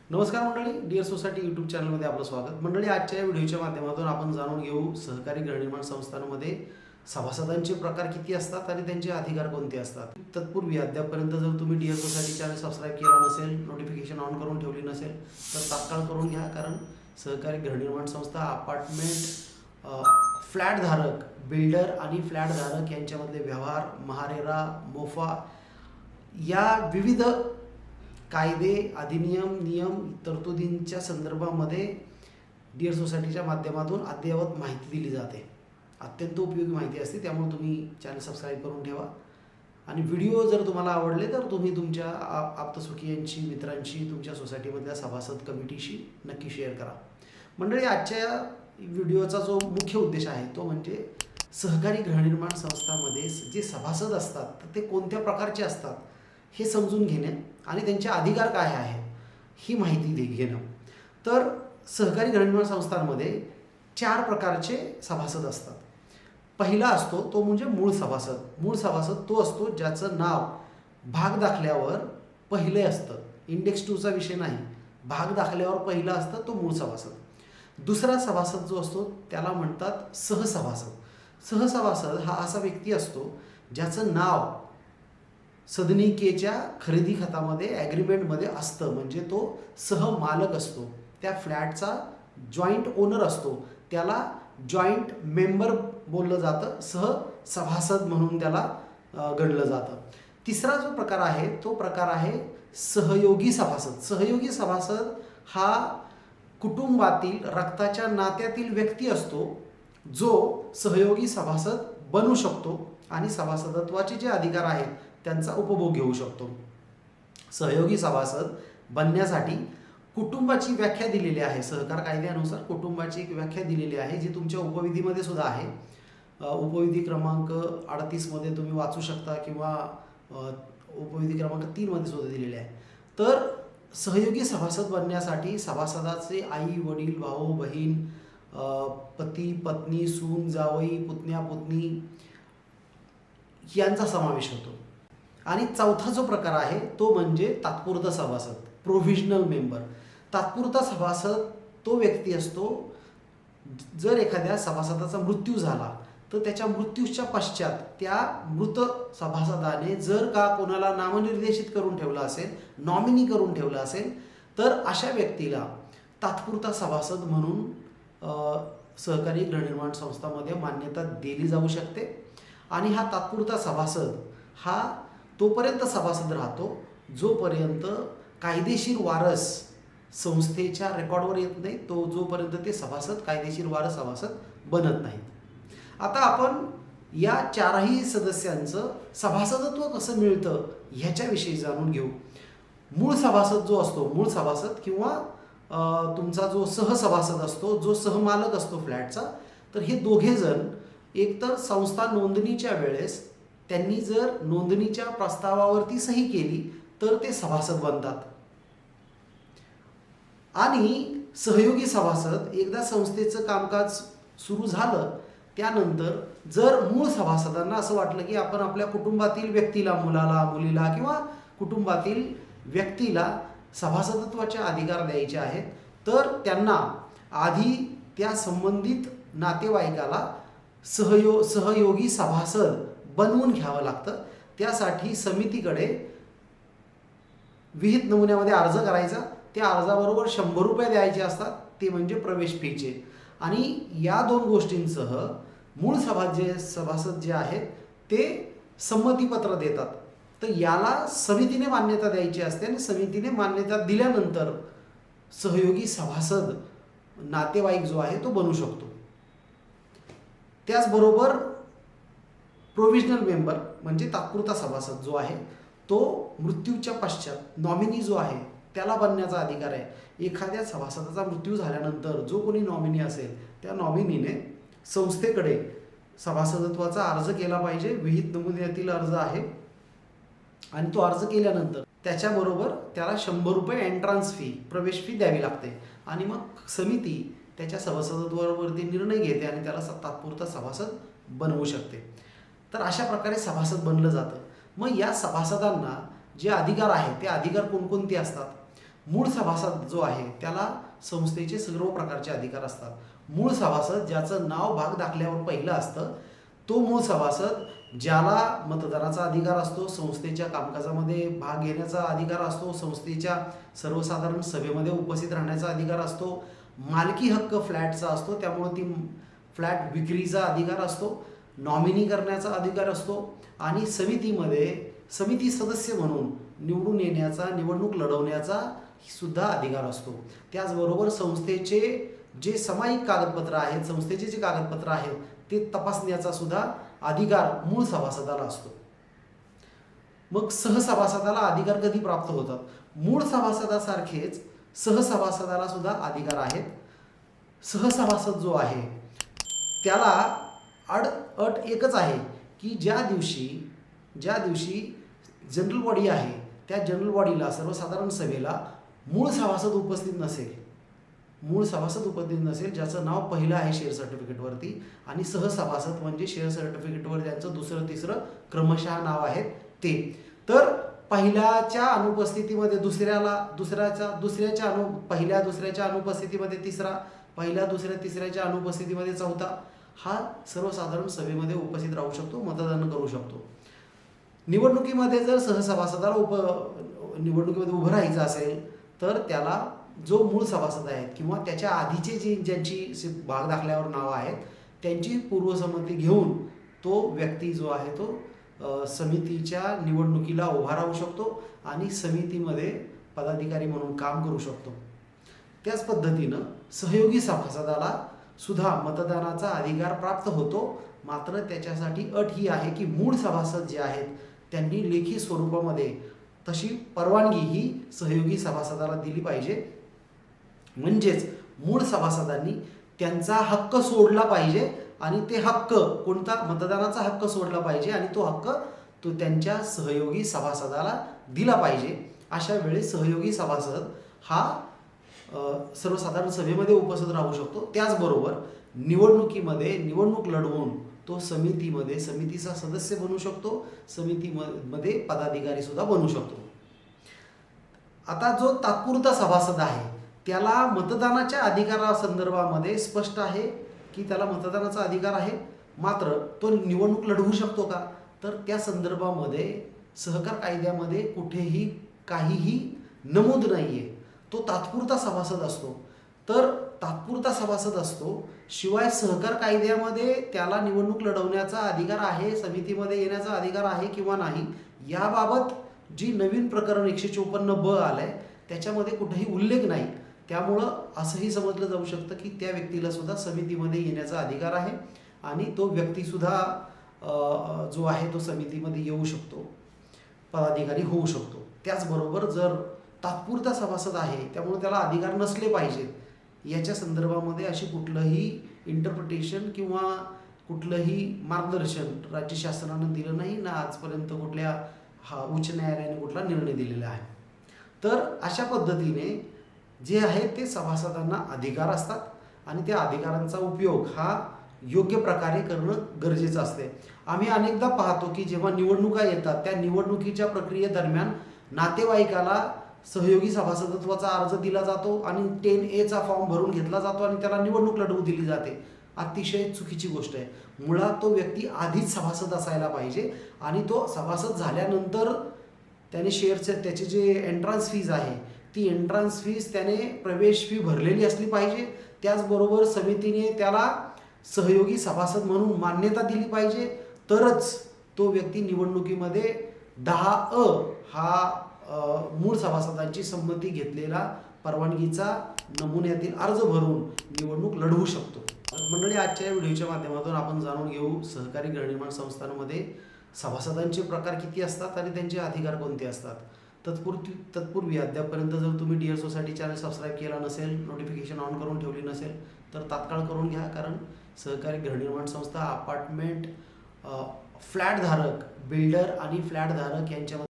नमस्कार मंडळी, dear society YouTube चॅनलमध्ये आपलं स्वागत. मंडळी, आजच्या या व्हिडिओच्या माध्यमातून आपण जाणून घेऊ सहकारी गृहनिर्माण संस्थांमध्ये सभासदांचे प्रकार किती असतात आणि त्यांचे अधिकार कोणते असतात. तत्पूर्वी अद्यापपर्यंत जर तुम्ही डिअर सोसायटी चॅनल सबस्क्राईब केला नसेल, नोटिफिकेशन ऑन करून ठेवली नसेल तर तात्काळ करून घ्या. कारण सहकारी गृहनिर्माण संस्था, अपार्टमेंट, फ्लॅटधारक, बिल्डर आणि फ्लॅटधारक यांच्यामधले व्यवहार, महारेरा, मोफा या विविध कायदे, अधिनियम, नियम, तरतुदींच्या संदर्भामध्ये डिअर सोसायटीच्या माध्यमातून अद्ययावत माहिती दिली जाते. अत्यंत उपयोगी माहिती असते, त्यामुळे तुम्ही चॅनल सबस्क्राईब करून ठेवा. आणि व्हिडिओ जर तुम्हाला आवडले तर तुम्ही तुमच्या आप्तसुखीयांची, मित्रांशी, तुमच्या सोसायटीमधल्या सभासद कमिटीशी नक्की शेअर करा. मंडळी, आजच्या व्हिडिओचा जो मुख्य उद्देश आहे तो म्हणजे सहकारी गृहनिर्माण संस्थांमध्ये जे सभासद असतात तर ते कोणत्या प्रकारचे असतात हे समजून घेणे आणि त्यांचे अधिकार काय आहेत ही माहिती घेणं. तर सहकारी गृहनिर्माण संस्थांमध्ये 4 प्रकारचे सभासद असतात. पहिला असतो तो म्हणजे मूळ सभासद. मूळ सभासद तो असतो ज्याचं नाव भाग दाखल्यावर पहिले असतं. इंडेक्स 2चा विषय नाही, भाग दाखल्यावर पहिला असतं तो मूळ सभासद. दुसरा सभासद जो असतो त्याला म्हणतात सहसभासद. सहसभासद हा असा व्यक्ती असतो ज्याचं नाव सदनिकेच्या खरेदी खतामध्ये, ॲग्रीमेंटमध्ये असतं, म्हणजे तो सहमालक असतो. त्या फ्लॅटचा जॉईंट ओनर असतो, त्याला जॉईंट मेंबर बोललं जातं, सहसभासद म्हणून त्याला गणलं जातं. तिसरा जो प्रकार आहे तो प्रकार आहे सहयोगी सभासद. सहयोगी सभासद हा कुटुंबातील, रक्ताच्या नात्यातील व्यक्ती असतो जो सहयोगी सभासद बनू शकतो आणि सभासदत्वाचे जे अधिकार आहेत त्यांचा उपभोग घेऊ शकतो. सहयोगी सभासद बनण्यासाठी कुटुंबाची व्याख्या दिलेली आहे. सहकार कायद्यानुसार कुटुंबाची एक व्याख्या दिलेली आहे, जी तुमच्या उपविधीमध्ये सुद्धा आहे. उपविधी क्रमांक 38मध्ये तुम्ही वाचू शकता किंवा उपविधी क्रमांक 3मध्ये सुद्धा दिलेले आहे. तर सहयोगी सभासद बनण्यासाठी सभासदाचे आई, वडील, भाऊ, बहीण, पती, पत्नी, सून, जावई, पुतण्या, पुतणी यांचा समावेश होतो. आणि चौथा जो प्रकार आहे तो म्हणजे तात्पुरता सभासद, प्रोव्हिजनल मेंबर. तात्पुरता सभासद तो व्यक्ती असतो, जर एखाद्या सभासदाचा मृत्यू झाला तर त्याच्या मृत्यूच्या पश्चात त्या मृत सभासदाने जर का कोणाला नामनिर्देशित करून ठेवलं असेल, नॉमिनी करून ठेवलं असेल, तर अशा व्यक्तीला तात्पुरता सभासद म्हणून सहकारी गृहनिर्माण संस्थांमध्ये मान्यता दिली जाऊ शकते. आणि हा तात्पुरता सभासद हा तोपर्यंत सभासद राहतो जोपर्यंत कायदेशीर वारस संस्थेच्या रेकॉर्डवर येत नाही, तो जोपर्यंत ते सभासद कायदेशीर वारस सभासद बनत नाहीत. आता आपण या 4ही सदस्यांचं सभासदत्व कसं मिळतं ह्याच्याविषयी जाणून घेऊ. मूळ सभासद जो असतो, मूळ सभासद किंवा तुमचा जो सहसभासद असतो, जो सहमालक असतो फ्लॅटचा, तर हे दोघे जण एकतर संस्था नोंदणीच्या वेळेस त्यांनी जर नोंदणीच्या प्रस्तावावरती सही केली तर ते सभासद बनतात. आणि सहयोगी सभासद एकदा संस्थेचं कामकाज सुरू झालं त्यानंतर जर मूळ सभासदांना असं वाटलं की आपण आपल्या कुटुंबातील व्यक्तीला, मुलाला, मुलीला किंवा कुटुंबातील व्यक्तीला सभासदत्वाचे अधिकार द्यायचे आहेत, तर त्यांना आधी त्या संबंधित नातेवाईकाला सहयोगी सभासद बनवून घ्यावं लागतं. त्यासाठी समितीकडे विहित नमुन्यामध्ये अर्ज करायचा. त्या अर्जाबरोबर 100 रुपये द्यायचे असतात, ते म्हणजे प्रवेश फीचे. आणि या 2 गोष्टींसह मूळ सभासद जे आहेत ते संमतीपत्र देतात. तर याला समितीने मान्यता द्यायची असते आणि समितीने मान्यता दिल्यानंतर सहयोगी सभासद नातेवाईक जो आहे तो बनू शकतो. त्याचबरोबर प्रोव्हिजनल मेंबर म्हणजे तात्पुरता सभासद जो आहे तो मृत्यूच्या पश्चात नॉमिनी जो आहे त्याला बनण्याचा अधिकार आहे. एखाद्या सभासदाचा मृत्यू झाल्यानंतर जो कोणी नॉमिनी असेल त्या नॉमिनीने संस्थेकडे सभासदत्वाचा अर्ज केला पाहिजे. विहित नमुन्यातील अर्ज आहे आणि तो अर्ज केल्यानंतर त्याच्याबरोबर त्याला 100 रुपये एंट्रन्स फी, प्रवेश फी द्यावी लागते. आणि मग समिती त्याच्या सभासदत्वावरती निर्णय घेते आणि त्याला तात्पुरता सभासद बनवू शकते. तर अशा प्रकारे सभासद बनलं जातं. मग या सभासदांना जे अधिकार आहेत ते अधिकार कोणकोणते असतात मूळ सभासद जो आहे त्याला संस्थेचे सर्व प्रकारचे अधिकार असतात. मूळ सभासद ज्याचं नाव भाग दाखल्यावर पहिलं असतं तो मूळ सभासद, ज्याला मतदानाचा अधिकार असतो, संस्थेच्या कामकाजामध्ये भाग घेण्याचा अधिकार असतो, संस्थेच्या सर्वसाधारण सभेमध्ये उपस्थित राहण्याचा अधिकार असतो, मालकी हक्क फ्लॅटचा असतो त्यामुळे ती फ्लॅट विक्रीचा अधिकार असतो, नॉमिनी करण्याचा अधिकार असतो आणि समिती सदस्य म्हणून निवडून येण्याचा, निवडणूक लढवण्याचा सुद्धा अधिकार असतो. त्याचबरोबर संस्थेचे जे सामायिक कागदपत्र आहेत, संस्थेचे जे कागदपत्र आहेत ते तपासण्याचा सुद्धा अधिकार मूळ सभासदाला असतो. मग सहसभासदाला अधिकार कधी प्राप्त होतात? मूळ सभासदासारखेच सहसभासदाला सुद्धा अधिकार आहेत. सहसभासद जो आहे त्याला अट एकच आहे की ज्या दिवशी जनरल बॉडी आहे त्या जनरल बॉडीला, सर्वसाधारण सभेला मूळ सभासद उपस्थित नसेल ज्याचं नाव पहिलं आहे शेअर सर्टिफिकेटवरती, आणि सहसभासद म्हणजे शेअर सर्टिफिकेटवर ज्यांचं दुसरं तिसरं क्रमशः नाव आहे ते, तर पहिल्याच्या अनुपस्थितीमध्ये पहिल्या दुसऱ्याच्या अनुपस्थितीमध्ये तिसरा, पहिल्या दुसऱ्या तिसऱ्याच्या अनुपस्थितीमध्ये चौथा हा सर्वसाधारण सभेमध्ये उपस्थित राहू शकतो, मतदान करू शकतो. निवडणुकीमध्ये जर सहसभासदाला निवडणुकीमध्ये उभं राहायचं असेल तर त्याला जो मूळ सभासद आहेत किंवा त्याच्या आधीचे ज्यांची भाग दाखल्यावर नावं आहेत त्यांची पूर्वसंमती घेऊन तो व्यक्ती जो आहे तो समितीच्या निवडणुकीला उभा राहू शकतो आणि समितीमध्ये पदाधिकारी म्हणून काम करू शकतो. त्याच पद्धतीनं सहयोगी सभासदाला सुद्धा मतदानाचा अधिकार प्राप्त होतो, मात्र त्याच्यासाठी अट ही आहे की मूळ सभासद जे आहेत त्यांनी लेखी स्वरूपामध्ये तशी परवानगी ही सहयोगी सभासदाला दिली पाहिजे. म्हणजेच मूळ सभासदांनी त्यांचा हक्क सोडला पाहिजे आणि ते हक्क कोणता, मतदानाचा हक्क सोडला पाहिजे आणि तो हक्क तो त्यांच्या सहयोगी सभासदाला दिला पाहिजे. अशा वेळेस सहयोगी सभासद हा सर्वसाधारण सभेमध्ये उपस्थित राहू शकतो. त्याचबरोबर निवडणुकीमध्ये निवडणूक लढवून तो समितीचा सदस्य बनू शकतो, समितीमध्ये पदाधिकारी सुद्धा बनू शकतो. आता जो तात्पुरता सभासद आहे त्याला मतदानाच्या अधिकारासंदर्भामध्ये स्पष्ट आहे की त्याला मतदानाचा अधिकार आहे, मात्र तो निवडणूक लढवू शकतो का, तर त्या संदर्भामध्ये सहकार कायद्यामध्ये कुठेही काहीही नमूद नाही आहे. तो तात्पुरता सभासद असतो, तर तात्पुरता सभासद असतो, शिवाय सहकार कायद्यामध्ये त्याला निवडणूक लढवण्याचा अधिकार आहे, समितीमध्ये येण्याचा अधिकार आहे किंवा नाही याबाबत जी नवीन प्रकरण 154ब आलंय त्याच्यामध्ये कुठेही उल्लेख नाही. त्यामुळं असंही समजलं जाऊ शकतं की त्या व्यक्तीला सुद्धा समितीमध्ये येण्याचा अधिकार आहे आणि तो व्यक्तीसुद्धा जो आहे तो समितीमध्ये येऊ शकतो, पदाधिकारी होऊ शकतो. त्याचबरोबर जर तात्पुरता सभासद आहे त्यामुळे त्याला अधिकार नसले पाहिजेत याच्या संदर्भामध्ये अशी कुठलंही इंटरप्रिटेशन किंवा कुठलंही मार्गदर्शन राज्य शासनानं दिलं नाही ना आजपर्यंत कुठल्या उच्च न्यायालयाने कुठला निर्णय दिलेला आहे. तर अशा पद्धतीने जे आहे ते सभासदांना अधिकार असतात आणि त्या अधिकारांचा उपयोग हा योग्य प्रकारे करणं गरजेचं असते. आम्ही अनेकदा पाहतो की जेव्हा निवडणुका येतात त्या निवडणुकीच्या प्रक्रियेदरम्यान नातेवाईकाला सहयोगी सभासदत्वाचा अर्ज दिला जातो आणि 10A फॉर्म भरून घेतला जातो आणि त्याला निवडणूक लढवू दिली जाते. अतिशय चुकीची गोष्ट आहे. मुळात तो व्यक्ती आधीच सभासद असायला पाहिजे आणि तो सभासद झाल्यानंतर त्याने त्याची जे एंट्रन्स फीज आहे ती एंट्रन्स फीज त्याने प्रवेश फी भरलेली असली पाहिजे. त्याचबरोबर समितीने त्याला सहयोगी सभासद म्हणून मान्यता दिली पाहिजे, तरच तो व्यक्ती निवडणुकीमध्ये 10A हा मूळ सभासदांची संमती घेतलेला परवानगीचा नमुन्यातील अर्ज भरून निवडणूक लढवू शकतो. मंडळी, आजच्या व्हिडिओच्या माध्यमातून आपण जाणून घेऊ सहकारी गृहनिर्माण संस्थांमध्ये सभासदांचे प्रकार किती असतात आणि त्यांचे अधिकार कोणते असतात. तत्पूर्वी अद्यापर्यंत जर तुम्ही डिअर सोसायटी चॅनल सबस्क्राईब केला नसेल, नोटिफिकेशन ऑन करून ठेवली नसेल तर तात्काळ करून घ्या, कारण सहकारी गृहनिर्माण संस्था अपार्टमेंट फ्लॅटधारक, बिल्डर आणि फ्लॅटधारक यांच्यामध्ये